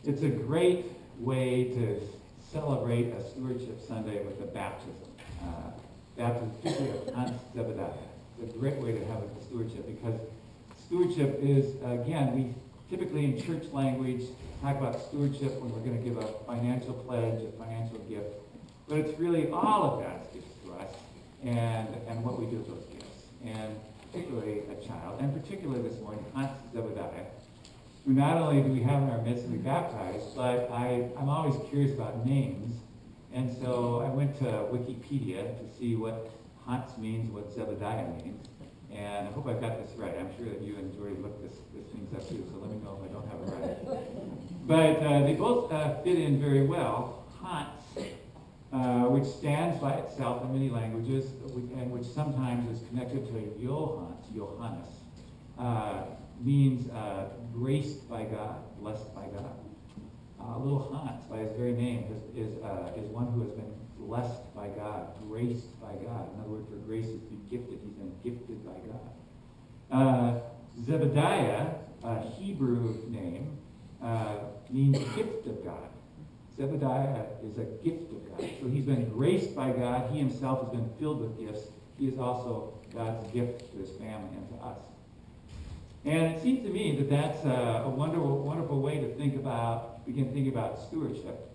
It's a great way to celebrate a Stewardship Sunday with a baptism. Baptism, particularly of Hans Zebediah. It's a great way to have a stewardship because stewardship is, again, we typically in church language talk about stewardship when we're going to give a financial pledge, a financial gift. But it's really all of God's gifts to us and what we do with those gifts. And particularly a child, and particularly this morning, Hans Zebediah, who not only do we have in our midst and we baptize, but I'm always curious about names. And so I went to Wikipedia to see what Hans means, what Zebediah means. And I hope I've got this right. I'm sure that you and Jordy looked this things up too, so let me know if I don't have it right. But they both fit in very well. Hans, which stands by itself in many languages, and which sometimes is connected to Johannes, means graced by God, blessed by God. Little Hans, by his very name, is one who has been blessed by God, graced by God. Another word for grace is to be gifted. He's been gifted by God. Zebediah, a Hebrew name, means gift of God. Zebediah is a gift of God. So he's been graced by God. He himself has been filled with gifts. He is also God's gift to his family and to us. And it seems to me that that's a wonderful way to begin thinking about stewardship.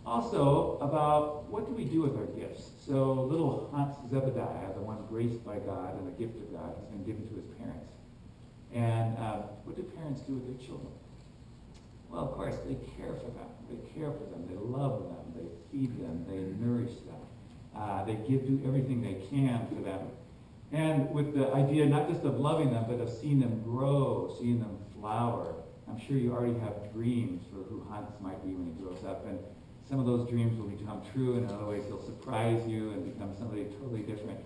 Also about what do we do with our gifts. So little Hans Zebediah, the one graced by God and the gift of God, has been given to his parents. And what do parents do with their children? Well, of course, they care for them. They care for them. They love them. They feed them. They nourish them. They do everything they can for them. And with the idea not just of loving them, but of seeing them grow, seeing them flower. I'm sure you already have dreams for who Hans might be when he grows up. And some of those dreams will become true, and in other ways he'll surprise you and become somebody totally different.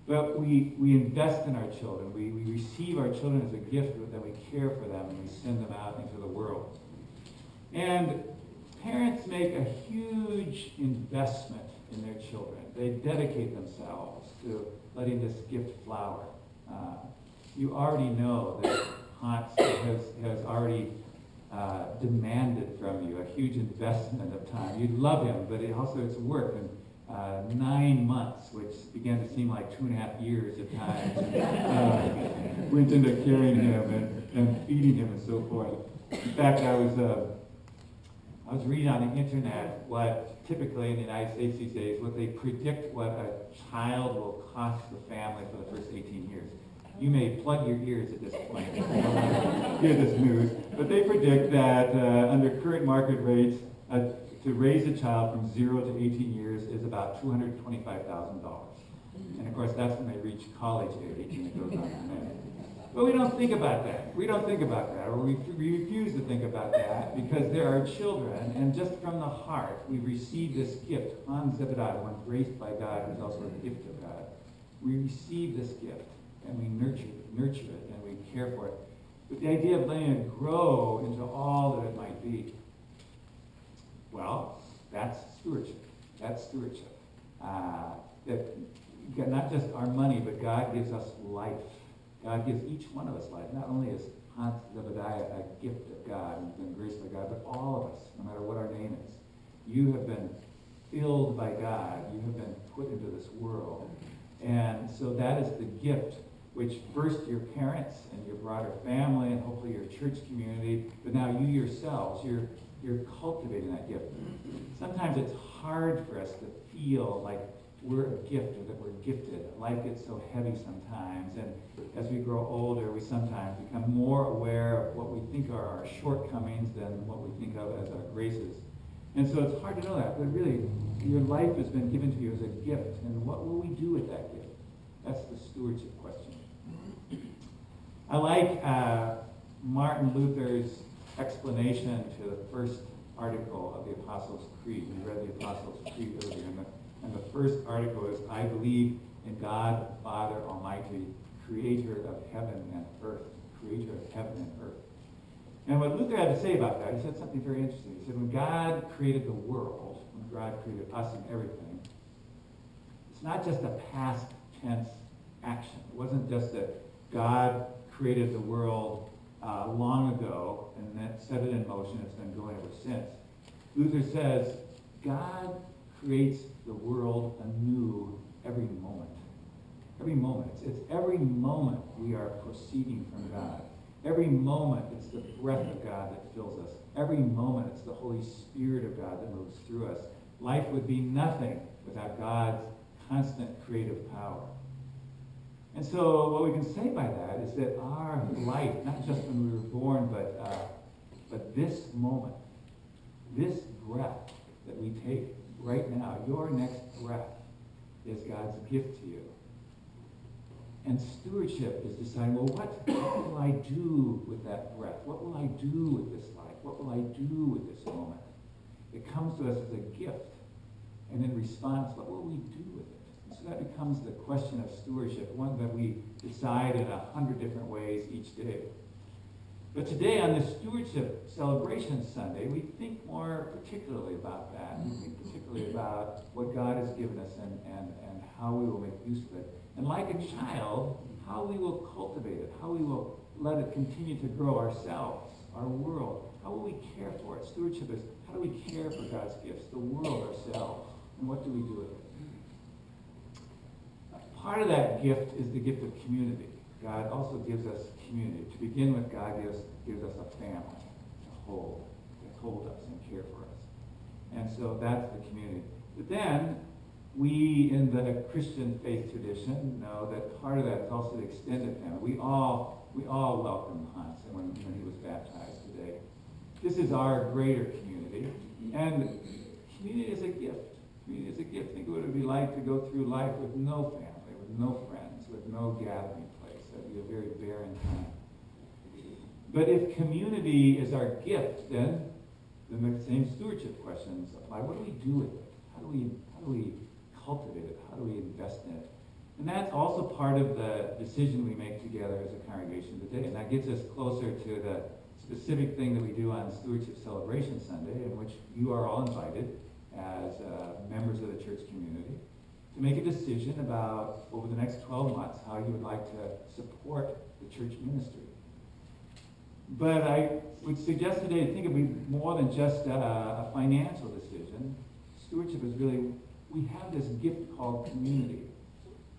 But we invest in our children. We receive our children as a gift, that we care for them, and we send them out into the world. And parents make a huge investment in their children. They dedicate themselves to letting this gift flower. You already know that Hans has already demanded from you a huge investment of time. You love him, but it's work. And 9 months, which began to seem like 2.5 years at times, went into carrying him and feeding him and so forth. In fact, I was reading on the internet what typically in the United States these days, what they predict what a child will cost the family for the first 18 years. You may plug your ears at this point if you don't want to hear this news, but they predict that under current market rates, to raise a child from 0 to 18 years is about $225,000. And of course, that's when they reach college age, and it goes on from there. But we don't think about that. We don't think about that, or we refuse to think about that, because there are children, and just from the heart, we receive this gift. Hans Zebediah, one graced by God, who's also a gift of God. We receive this gift, and we nurture it, and we care for it. With the idea of letting it grow into all that it might be. Well, that's stewardship. That's stewardship. That not just our money, but God gives us life. God gives each one of us life. Not only is Hans Zebediah a gift of God and been graced by God, but all of us, no matter what our name is. You have been filled by God. You have been put into this world. And so that is the gift which first your parents and your broader family and hopefully your church community, but now you yourselves, you're cultivating that gift. Sometimes it's hard for us to feel like we're a gift or that we're gifted. Life gets so heavy sometimes, and as we grow older, we sometimes become more aware of what we think are our shortcomings than what we think of as our graces. And so it's hard to know that, but really, your life has been given to you as a gift, and what will we do with that gift? That's the stewardship question. I like Martin Luther's explanation to the first article of the Apostles' Creed. We read the Apostles' Creed earlier, and the first article is, I believe in God, the Father Almighty, creator of heaven and earth. Creator of heaven and earth. And what Luther had to say about that, he said something very interesting. He said, when God created the world, when God created us and everything, it's not just a past tense action. It wasn't just that God created the world long ago, and that set it in motion. It's been going ever since. Luther says, God creates the world anew every moment. Every moment. It's every moment we are proceeding from God. Every moment it's the breath of God that fills us. Every moment it's the Holy Spirit of God that moves through us. Life would be nothing without God's constant creative power. And so what we can say by that is that our life, not just when we were born, but this moment, this breath that we take right now, your next breath, is God's gift to you. And stewardship is deciding, well, what will I do with that breath? What will I do with this life? What will I do with this moment? It comes to us as a gift. And in response, what will we do with it? And so that becomes the question of stewardship, one that we decide in 100 different ways each day. But today, on this Stewardship Celebration Sunday, we think more particularly about that. We think particularly about what God has given us and how we will make use of it. And like a child, how we will cultivate it, how we will let it continue to grow ourselves, our world. How will we care for it? Stewardship is, how do we care for God's gifts, the world, ourselves, and what do we do with it? Part of that gift is the gift of community. God also gives us community. To begin with, God gives us a family to hold us and care for us. And so that's the community. But then, we in the Christian faith tradition know that part of that is also the extended family. We all welcome Hans when he was baptized today. This is our greater community. And community is a gift. Community is a gift. Think of what it would be like to go through life with no family, with no friends, with no gathering place. That would be a very barren time. But if community is our gift, then the same stewardship questions apply. What do we do with it? How do we cultivate it? How do we invest in it? And that's also part of the decision we make together as a congregation today. And that gets us closer to the specific thing that we do on Stewardship Celebration Sunday, in which you are all invited as members of the church community to make a decision about, over the next 12 months, how you would like to support the church ministry. But I would suggest today to think of it more than just a financial decision. Stewardship is really, we have this gift called community,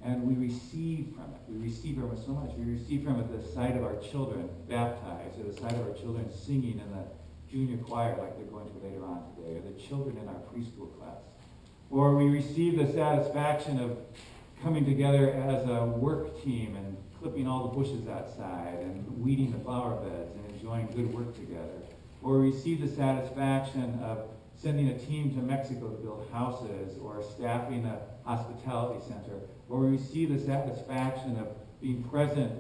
and we receive from it. We receive from it so much. We receive from it the sight of our children baptized, or the sight of our children singing in the junior choir like they're going to later on today, or the children in our preschool class. Or we receive the satisfaction of coming together as a work team and clipping all the bushes outside and weeding the flower beds and enjoying good work together. Or we receive the satisfaction of sending a team to Mexico to build houses, or staffing a hospitality center. Or we receive the satisfaction of being present